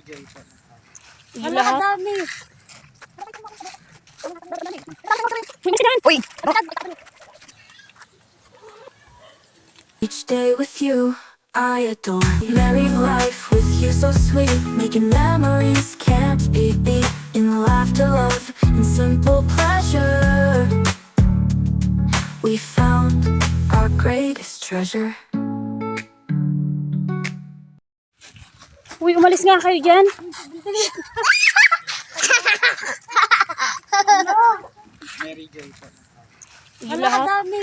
Hala, dami. Uy! Each day with you, I adore married life with you so sweet, making memories can't be beat. In laughter, love, and simple pleasure, we found our greatest treasure. Uy, umalis nga kayo dyan. Mary Joy po. Hala, dami.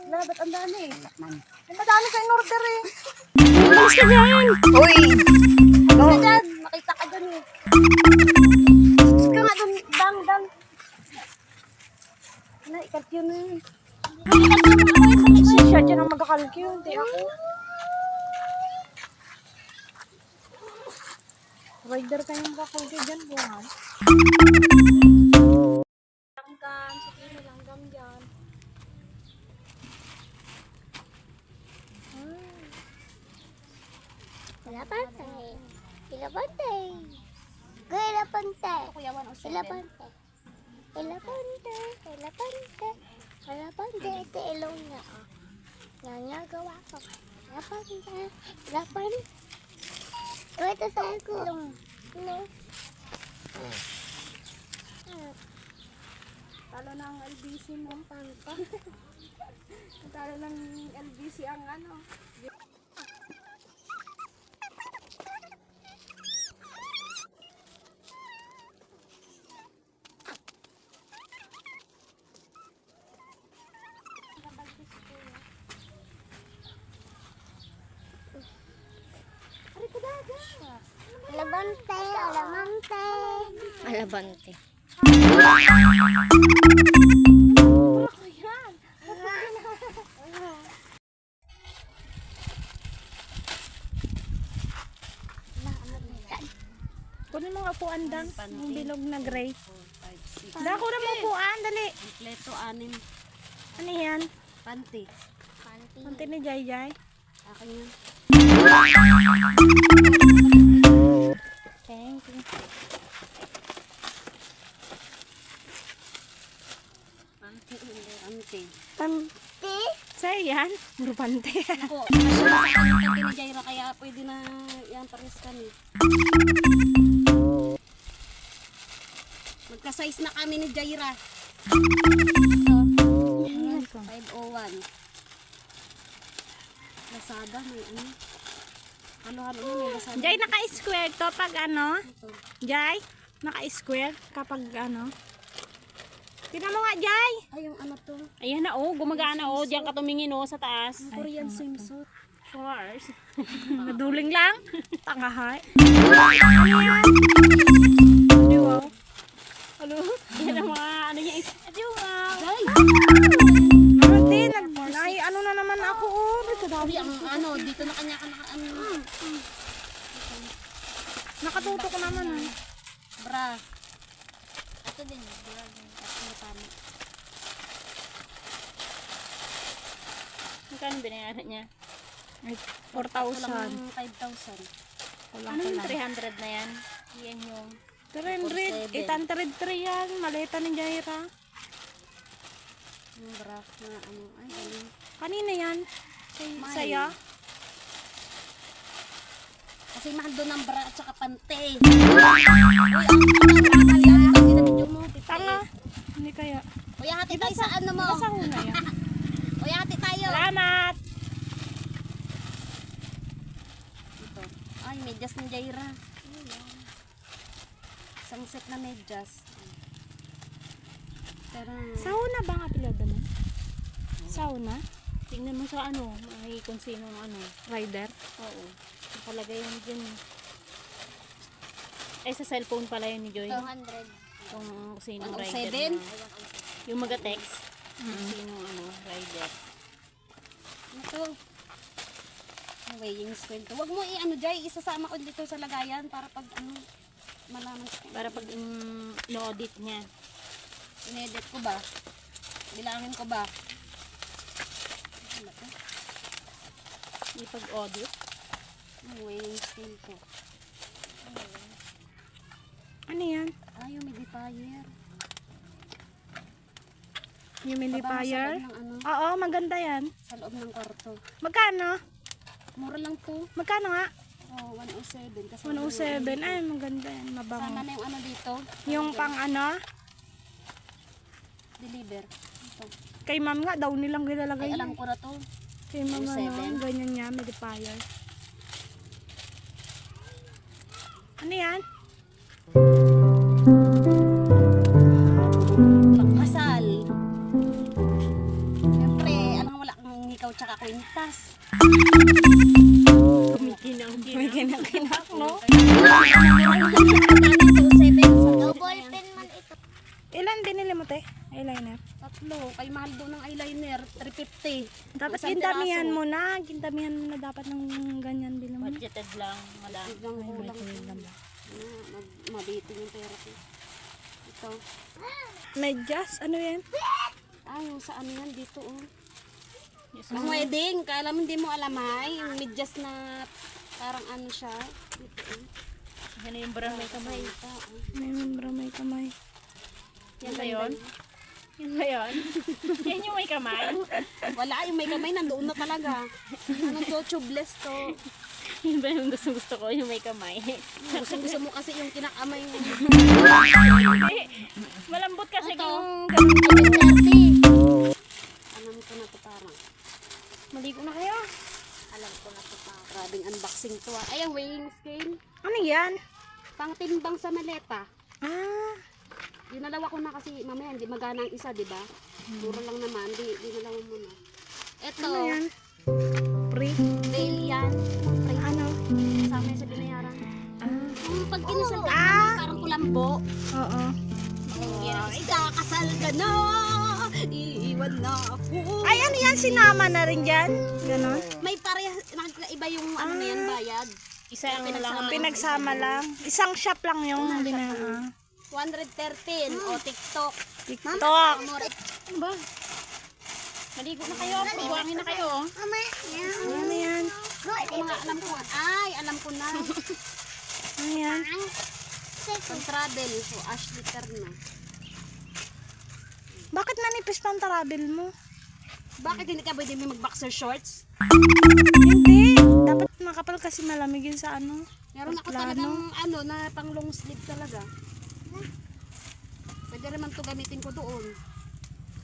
Hala, ba't ang dami? Ang madami kayo in-order eh. Umalis ka dyan. Uy! Umalis ka dyan. Makita ka dyan eh. Umalis ka nga dun. Dang. Ano, ikalkyo na yun. Siya dyan ang mag-akalkyo. Hindi ako. Rider kayong kakalkyo dyan. Buwan. Langgam. Sige na langgam dyan. Ilapantay. Ilapantay. Ilapantay. Ilapantay. Ilapantay. Ilapantay. Ilapantay. Ito ilong niya. Nangagawa ko. Ilapantay. Ilapantay. Ito sa ilong. Talo ng LBC mong pangka. Talo ng LBC ang ano. Alabante. Alabante. Alabante. Kunin mo nga upuan dang. Yung bilog na gray. Dako na mo upuan. Dali. Kompleto 6. Ano yan? Panty. Kunti ni Jai Jai. Akin yan. Thank you. Panty. Panty. Panti. Sa'yo yan? Puro pante. Ako, masya sa akin yung panty ni Jaira kaya pwede na yan pares kami. Magka-size na kami ni Jaira. Ito. 501. Lazada may ano. Halo-halo na may Lazada. Jai, naka-square to pag ano? Ito. Jai, naka-square kapag ano? Tingnan mo nga, Jai. Ay, yung ano to. Ayan na, oh. Gumagana, oh. Diyan ka tumingin, oh, sa taas. Korean swimsuit. Course. Naduling lang. Tangahay. Ano yan? Di wow. Ano? Yan ang mga ano niya. Di wow. Ate, ano na naman ako, oh. Sabi ang ano, dito na kanya ka ano. Nakatutok naman, oh. Bra. Ito din. Bra din. Ano tama. Magkano binayaran niya? Walang 4,000. 5,000. Ano yung 300 na yan? Yan yung 300. 803 yan. Maleta ni Jaira. yung bra na ano. Ay, ano. Kanina yan? Saya? Kasi mahal doon ang bra at saka pante. Uy, ang bra yan. Ito ginabidyo mo. Tanga. Hindi kaya. Uy, hati tayo sa ano mo. Sa una yan. Uy, hati tayo. Salamat! Ito. Ay, medyas ni Jaira. Isang set na medyas. Pero, Sauna ba ang apelyido mo? Sauna? Tingnan mo sa ano, may kung sino ang ano, rider. oo. Nakalagay yan dyan. Ay, sa cellphone pala yun ni Joy. 200. Kung sino 107? rider na. Yung mag-text. Kung sino ano, rider. Ito. Ang weighing scale to. Huwag mo i-ano Jay, isasama ko dito sa lagayan para pag ano, malaman ko. Para pag no-audit niya. Inedit ko ba? Bilangin ko ba? Ano to? Ipag-audio. Weighing scale ko. Ano yan? Ay, humidifier. Humidifier? Baba sa loob ng ano, Oo, maganda yan. sa loob ng kwarto. Magkano? Mura lang to. Magkano nga? Oh, 107. Kasi 107. Ay, maganda yan. Sama Mabango. na yung ano dito. Yung pang ano? Deliver. Ito. Kay ma'am nga, daw nilang Ay, gilalagay. alam ko na to. Kay ma'am 107. ganyan niya, humidifier. Ano yan? Pangkasal. Siyempre, alam wala kang ikaw tsaka kwintas. Kumikinak-kinak, no? Double pen man ito. Ilan binili mo, te? Eyeliner. Tatlo. Kay mahal doon ng eyeliner. 350. Dapat Isang gindamihan piraso. mo na. Gindamihan mo na dapat ng ganyan bilang mo. Budgeted lang, madam. Biglang kulang. Mabitin yung pera ko. Ito. Medyas? Ano yan? Ay, yung sa ano yan dito oh. Yung wedding. Kaya alam, hindi mo alam ay. Yung medyas na parang ano siya. Dito oh. Yan yung barang may kamay. Ito, oh. May membro, may kamay. Yan ba yun? Yan ba yun? Yan yung may kamay? Wala, yung may kamay nandoon na talaga. Anong to? Tubeless to. Yan ba yung gusto ko, yung may kamay? Gusto mo kasi yung kinakamay mo. Malambot kasi Ito. yung Alam ko na to parang. Maligo na kayo. Alam ko na to parang. Grabing unboxing to ah. Ay, ang weighing scale. Ano yan? Pang timbang sa maleta. Ah, Dinalawa ko na kasi mamaya hindi magana ang isa, di ba? Puro lang naman, dinalawa mo na. Ito, ano yan? Free? bail yan. Ano? Kasama yan sa binayaran. Ah. Yung pag kinasal ka naman, parang kulambo. Oo. Ikakasal ka na, iiwan na ako. Ay, ano yan? Sinama na rin dyan? Ganon? May pareha, iba yung ano na yan, bayad. isa ang lang. Pinagsama lang. Isang shop lang yung binaa. 113, o TikTok. TikTok. Ano ba? Maligo na kayo, pagbuhangin na kayo. Ano yan? Ako na alam ko. Ay, alam ko na. Ano yan? Pang travel, so Ashley Terna. Bakit nanipis pa ang travel mo? Bakit hindi ka pwede may mag-boxer shorts? Hindi. Dapat makapal kasi malamig yun sa ano. Meron ako Plano. talagang ano na pang long sleeve talaga. Pwede naman to gamitin ko doon.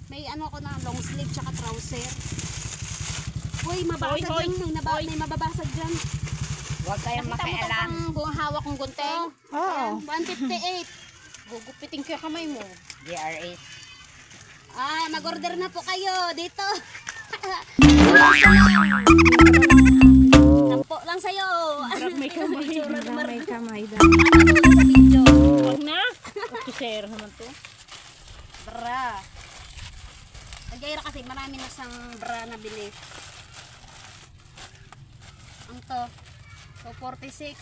May ano ako na long sleeve tsaka trouser. Uy, mabasag Hoy, yan. May mababasag dyan. Huwag kayong Nakita mo to pang buong hawak kong gunting? Oo. 158. Gugupitin ko yung kamay mo. GR8. Ah, mag-order na po kayo dito. Sampo lang sa'yo. May kamay. May kamay daw. Ano sa video? Huwag na. Kusero naman to. Bra. Nagyayra kasi marami na sang bra na bili. Ang to. So 46.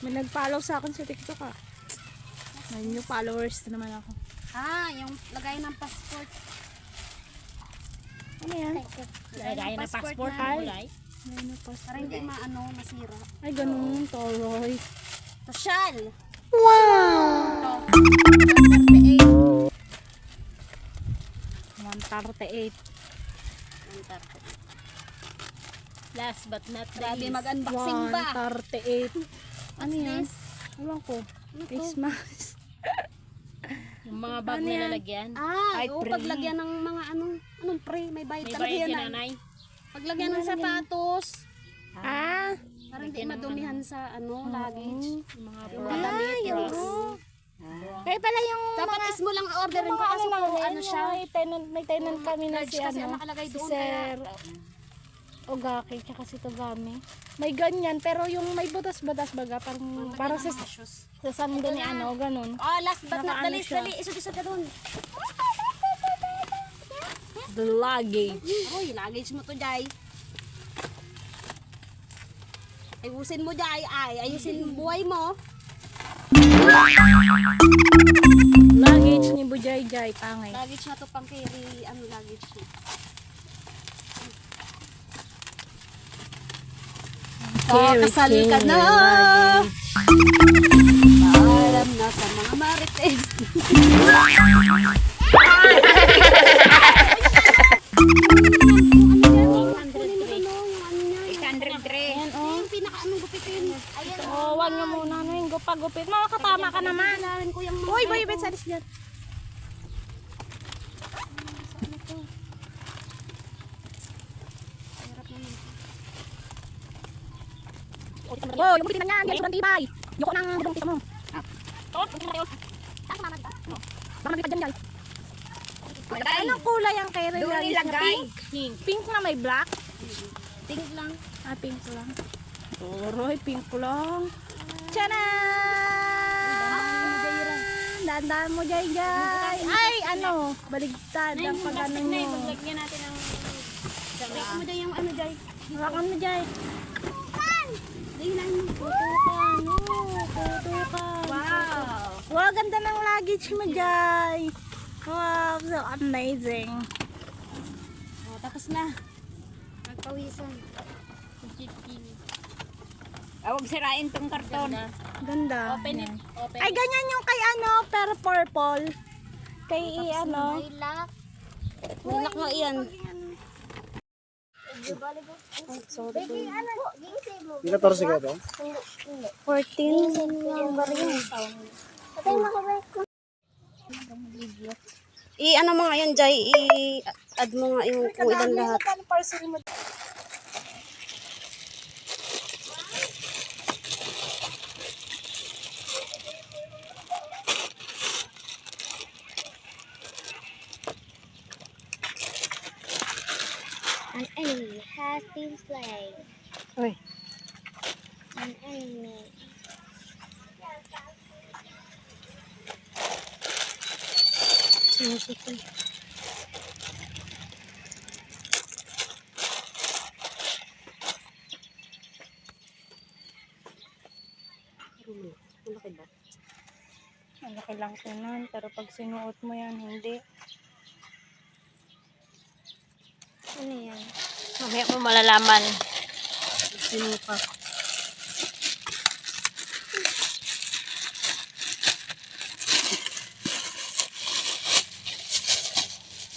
May nag-follow sa akin sa TikTok ah. May new followers na naman ako. Ah, yung lagay ng passport. Ano yan? Lagay na passport. na. Kulay. Para hindi masira. Ay, ganun. Toroy. Social. Wow! Ito. 138. 138. Last but not Grabe least. mag-unboxing ba? 138. Ano yan? Ewan ko. Ano to? Face mask. Yung mga bag Ano na yan? lalagyan. Ah, Ay, oo, pre. paglagyan ng mga anong pre, may bayad May talaga bayad yan. yan, ah. nanay. Paglagyan ng sapatos, Ah! para hindi madumihan sa luggage. Yung mga Damit, Yung bra. Kaya pala yung Dapat is mo lang orderin ko kasi lang po, din, ano siya. may tenant kami na Large si kasi ano, ang nakalagay si doon, Sir Ogaki, tsaka si Togami. May ganyan, pero yung may butas-butas baga, parang sa sando ni ano, ganun. Oh, last but not the Nakaano least, siya. dali, isod-isod ka doon. The luggage. Uy, luggage mo to, Jai. Ayusin mo, Jai. Ayusin buhay mo. Luggage ni Bujay Jay, pangay. Luggage na to pang carry, luggage niya. Kakasal ka na. Paalam na sa mga marites. Yung pinaka-anong gupitin. Ayan. Oh, wag nga muna na yung gupagupit. Makakatama ka naman. Ko yung mga... Uy, boy, bet, salis dyan. Oh, yung gupitin na yan. Yan, sobrang tibay. Yoko ng budong tito mo. Oh, gupitin na kayo. Saan ka mamad ka? Baka magbitad dyan, guys. Anong kulay ang kay Red Lalies na pink? Pink. Pink na may black? Pink lang. Ah, pink lang. Oroy, pink lang. Tchanan! Dandaan mo, Jay, Jay. Ay, ano, baligtad ang pag-ano mo. Lagyan natin ng... Lagyan mo dyan yung ano dyan. Hawakan mo, Jay. Tingnan mo. Tutukan, tutukan. Wow. Wow, ganda ng luggage mo, Jay. Wow, so amazing. Oh, tapos na. Magpawisan. Huwag sirain tong karton. Ganda. Open it. Open Ay, ganyan yung kay ano, pero purple. Kay ano. Lilac. Lilac nga iyan. Hindi 14 ka ba? 14. I-ano mo nga yan, Jai. I-add mo nga yung kung ilan lahat. Magkano parcel mo? An enemy has been slain. Uy. An enemy. Ang laki lang po nun, pero pag sinuot mo yan, hindi. Ano yan? Mamaya mo malalaman. Sinuka.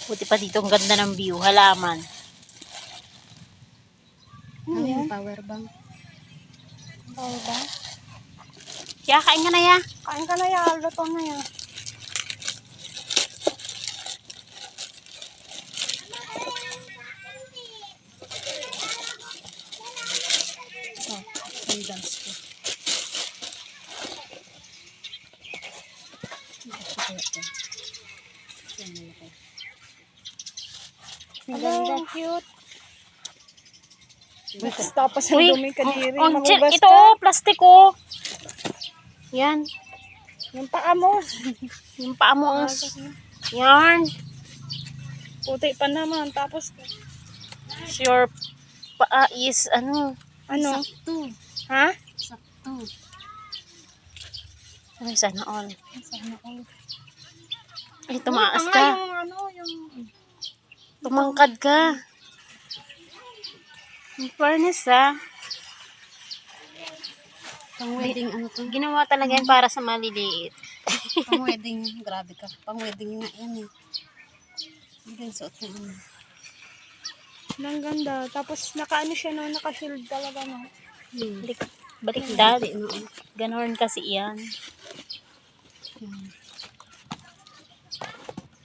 Buti pa dito ang ganda ng view. Halaman. Ano yung power bank? Bawal ba? Kaya kain ka na ya. Kain ka na yan, luto na yan. Yung dance ko. Maganda. Cute. Tapos ang Uy, dumi ka diri. oh, Magugas ito ka. oh, plastic oh. Yan. Yung paa mo. Yung paa mo ang... Yan. Puti pa naman. Tapos, Your paa is ano? ano? Sakto. Ha? Sakto. Ay, sana all. Sana all. Ay, tumaas Yung ka. Yung ano, yung... Tumangkad ka. In fairness ah. Pang wedding ano to? Ginawa talaga yan para sa maliliit. Pang wedding. Grabe ka. Pang wedding nga yan eh. Hindi yung suot na ano. Ang ganda. Tapos naka-ano siya no, naka-shield talaga no. Baliktad. Ganon kasi yan.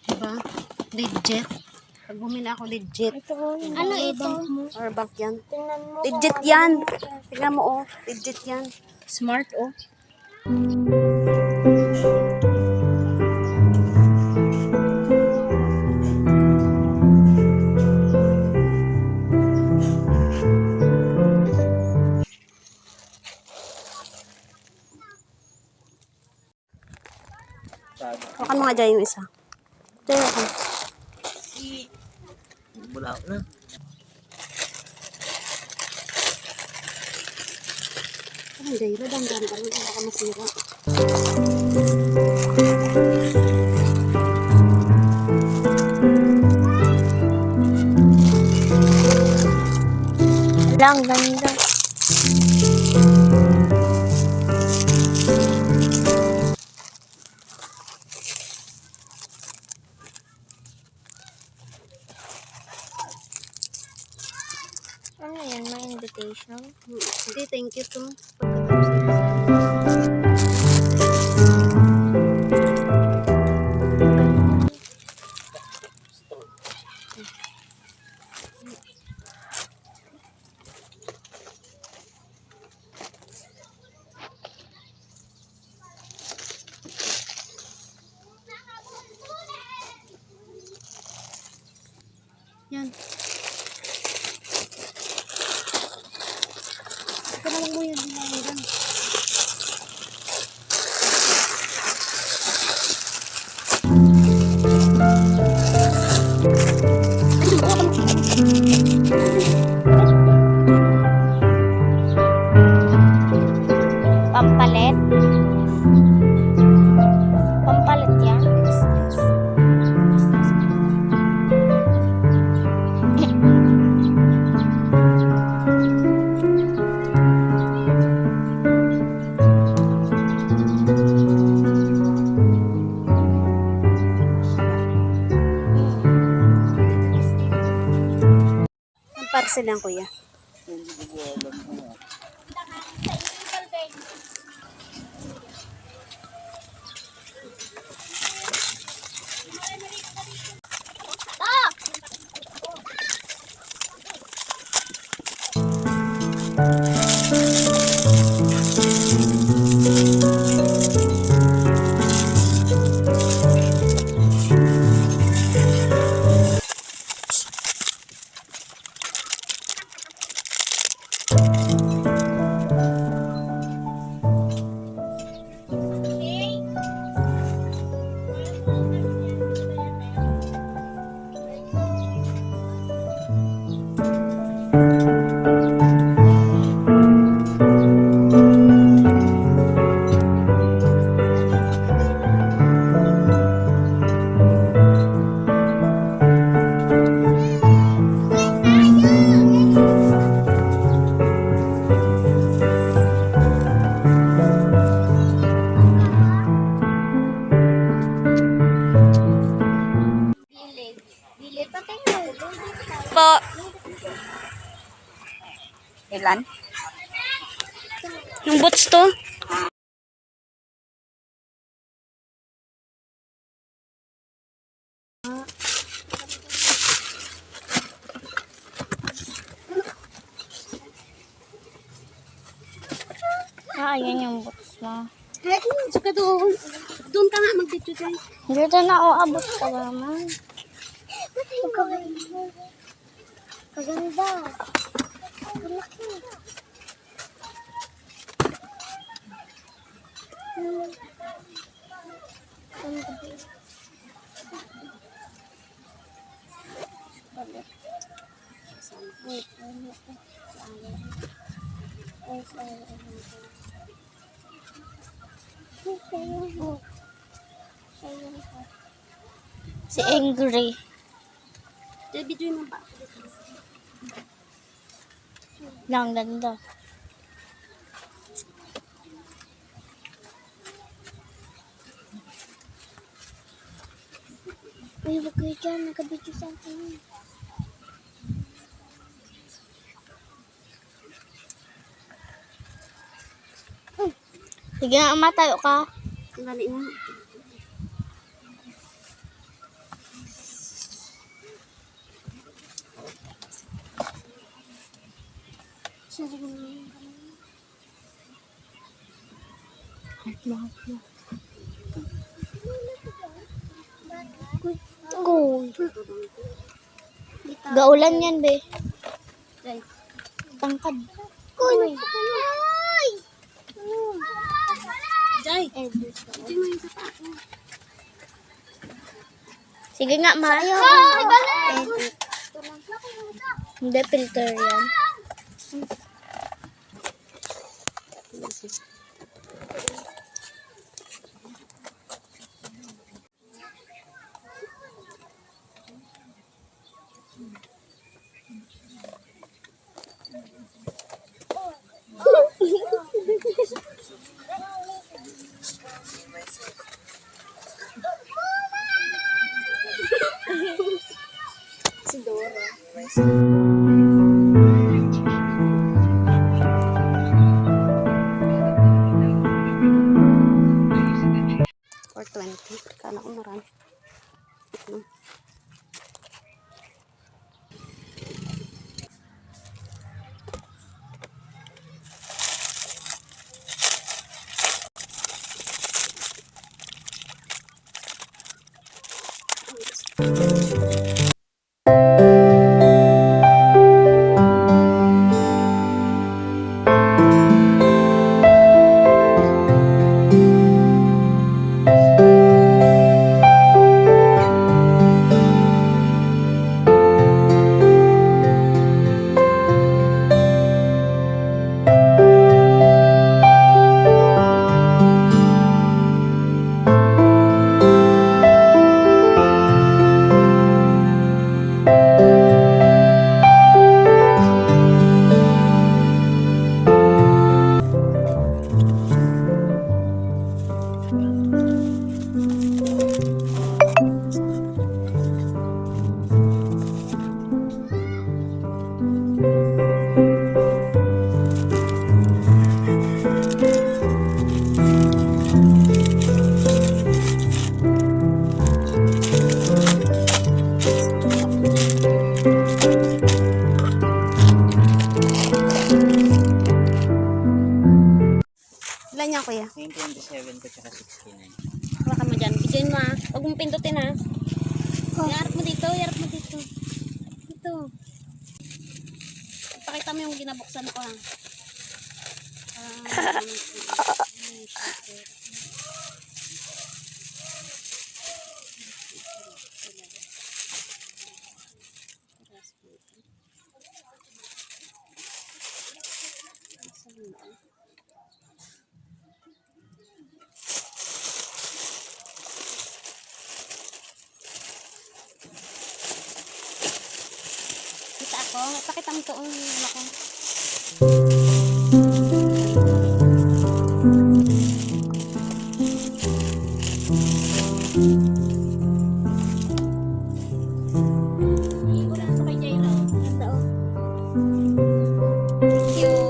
Diba? Legit. Pag bumili ako legit. Ito oh, yung Ano ito? Power bank yan. tingnan mo. Legit yan. Tingnan mo oh. Legit yan. Smart oh. Hawakan mo nga dyan yung isa. Ito yung ako. Wala na. Parang Jairo, dandan ka rin. Baka masira. Ang ganda. invitation. Hindi, thank you to. Yan. Parang mo yan, yan. Pampalit. Pampalit yan. Ang parcel lang, kuya. Po. Ilan? Yung boots to? Ayan yung boots mo. Saka doon. Doon ka nga mag-video dyan. Dito na ako abot ka naman. Kaganda. Malaki. Si Angry. Video mo ba? Ang ganda. Uy, wag kayo dyan. Nagka-video sa akin. Sige nga, matayo ka. Dali na. Go. Gaulan yan, be. Tangkad. Uy. Jai, ito mo yung sapato. Sige nga, Mayo. Hindi, filter yan. Si Dora. no? Ilan yan, kuya? 927 ko tsaka 69. Hawakan mo dyan. Bigyan mo ah. Huwag mong pindutin ah. Iarap mo dito, iarap mo dito. Dito. Pakita mo yung ginabuksan ko ha. Kita ako. Pakita mo ito ang ano ko. Iiwan na ito kay Jairo. Ganda oh. Thank you.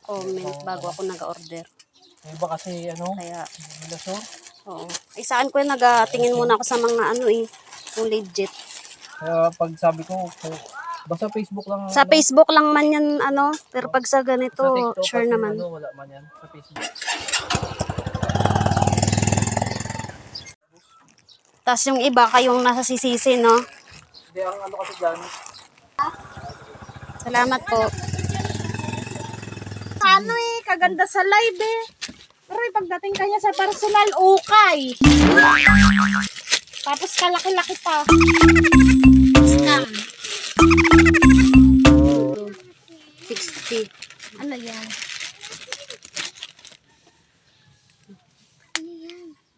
Comment bago ako nag-order. Yung iba kasi ano, Kaya, relasyon. oo. Ay, saan ko nag-tingin muna ako sa mga ano eh. Kung legit. Kaya pag sabi ko, basta Facebook lang. Sa Facebook lang man yan, ano. Pero pag sa ganito, Sa TikTok sure kasi naman. Ano, wala man yan sa Facebook. Tapos yung iba, kayong nasa sisisi, no? Hindi, ang ano kasi dyan, Salamat po. Ano eh, kaganda sa live eh. Pero pagdating kanya sa personal, okay. Tapos kalaki-laki pa. Scam. 60. Ano yan?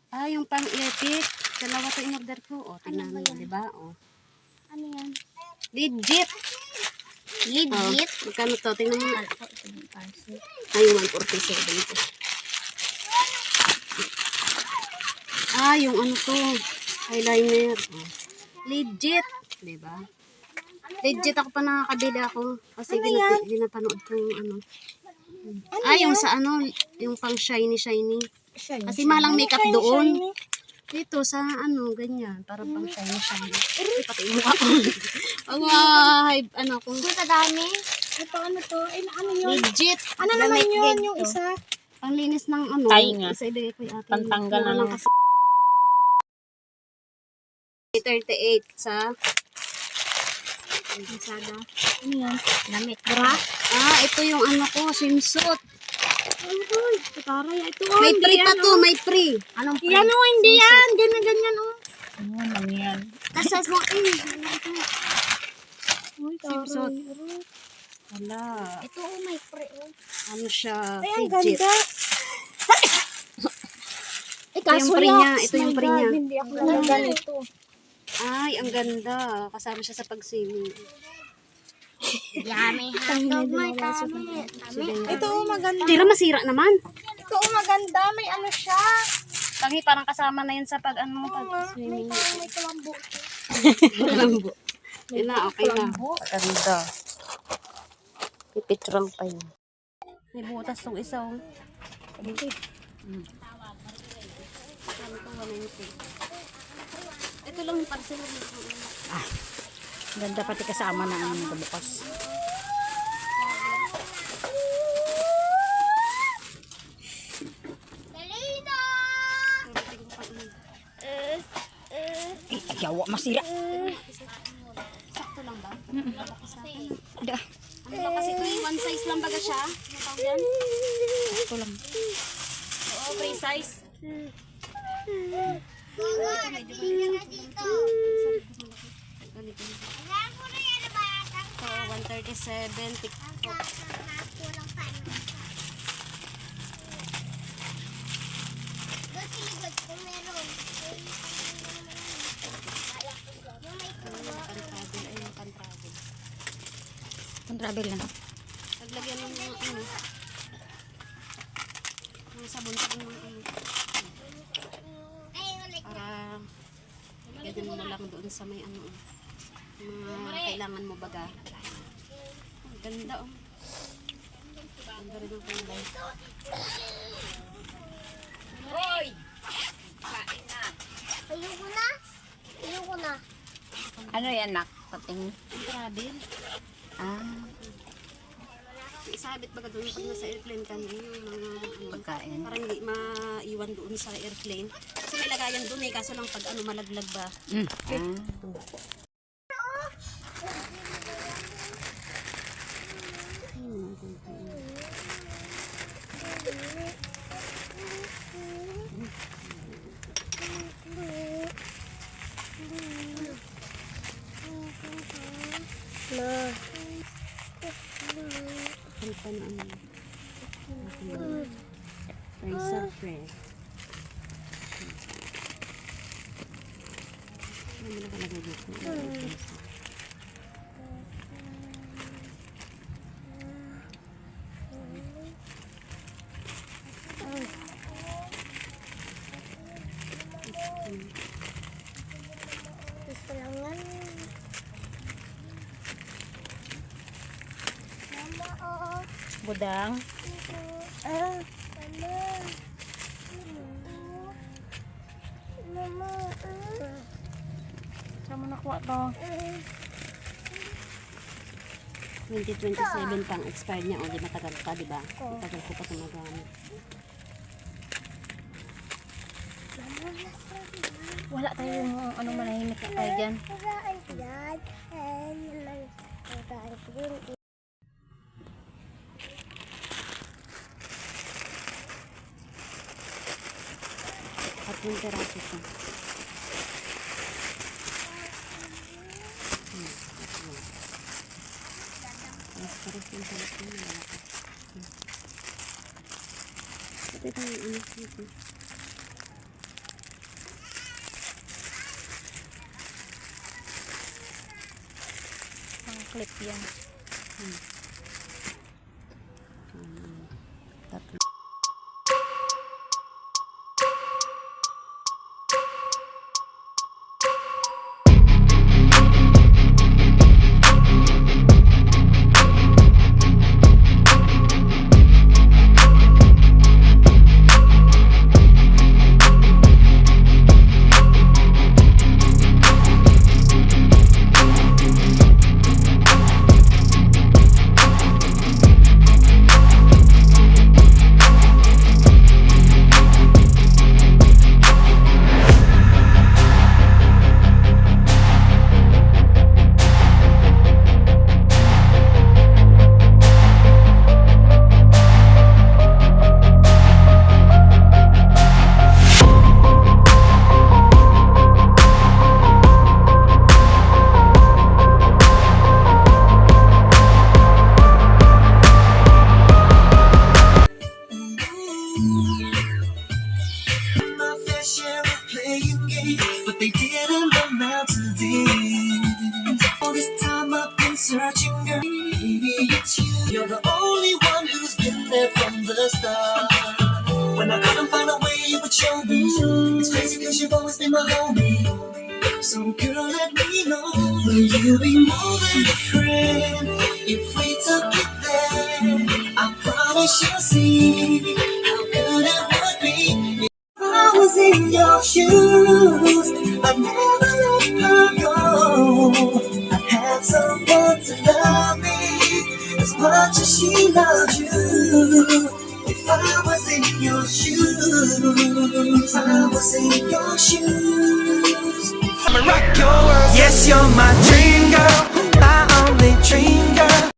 Ah, yung pang-epic. Dalawa to in-order ko. O, tingnan mo, di ba? O. Ano yan? Legit. Legit? Magkano to? Tingnan mo. Ay, 147 to. Ah, yung ano to. Eyeliner. Oh. Legit. Diba? Legit ako pa nakakabili ako. Kasi ginapanood ko yung ano. Yung sa ano, yung pang shiny. Kasi malang makeup doon. Dito sa ano, ganyan. Para pang shiny. Pati yung mukha ko. Pag ano ko. Ang kadami. Ito ano to? Ay, ano yun? Legit. Ano naman yun? Yung isa? Panglinis ng ano. Tayo nga. Isa ibigay ko yung atin. Pantanggal na lang. 38 sa Masada. Ano yan? Damit. Bra? ito yung ano ko, swimsuit. Ay, taray. Ito oh, May hindi free pa yan, to, oh. may free. Anong Yan oh, hindi yan. Ganyan oh. Ano naman yan? Kasas mo, Swimsuit. Wala. Ito, oh, may pre, oh. Ano siya? Ay, ang Fidget. ganda. Ito yung pre niya. Ito yung pre niya. Hindi ako ganito. Ay, ang ganda. Kasama siya sa pag-swimming. Yummy hotdog, may kami. Ito, maganda. Tira, masira naman. Ito, maganda. May ano siya. Lagi parang kasama na yan sa pag-swimming. May kalambo. Lambo. Yun na, okay na. Maganda. Pipicturean pa yun. May butas tong isa. Oh. Ito lang yung parcel. Ganda pati kasama na ang nagbukas. Yawa masira. Sakto lang ba? Ano ba kasi ito yung one size lang baga siya? Ano tawag yan? Ito lang. Oo, free size. So, 137 TikTok. Pan-travel ay yung pan-travel. Travel lang. Naglagyan ng mga ano. Mga sabon-sabon mga ano. Para lagyan mo lang doon sa may ano. Mga kailangan mo baga. Ang ganda oh. Ganda rin ang kulay. Ayoko na. Ano yan, nak? Pating. Travel. Ah, Isabit baga doon pag nasa airplane ka yung mga ano. pagkain. Parang hindi maiwan doon sa airplane. Kasi may lagayan doon eh. Kaso lang pag ano malaglag ba. Ano pa na ano. Razor fresh. Ano mo nakalagay dito? Gusto lang yan. Mama, oo. Budang. Mama. Mama. Saan mo nakuha to? 2027 pang expired niya. O, di matagal pa, di ba? Matagal ko pa ito magamit. Wala tayong ano manahimik na tayo dyan. At yung terapi ko. Mas parang yung terapi ko. Ito yung ano dito. Ang clip yan. Tatlo. You're the only one who's been there from the start. When I couldn't find a way but show me, it's crazy cause you've always been my homie. So girl, let me know, will you be more than a friend? If we took it there, I promise you'll see how good it would be. If I was in your shoes, I'd never let her go. I'd have someone to love me as much as she loves you. If I was in your shoes, if I was in your shoes. I'ma rock your world. Yes, you're my dream girl, my only dream girl.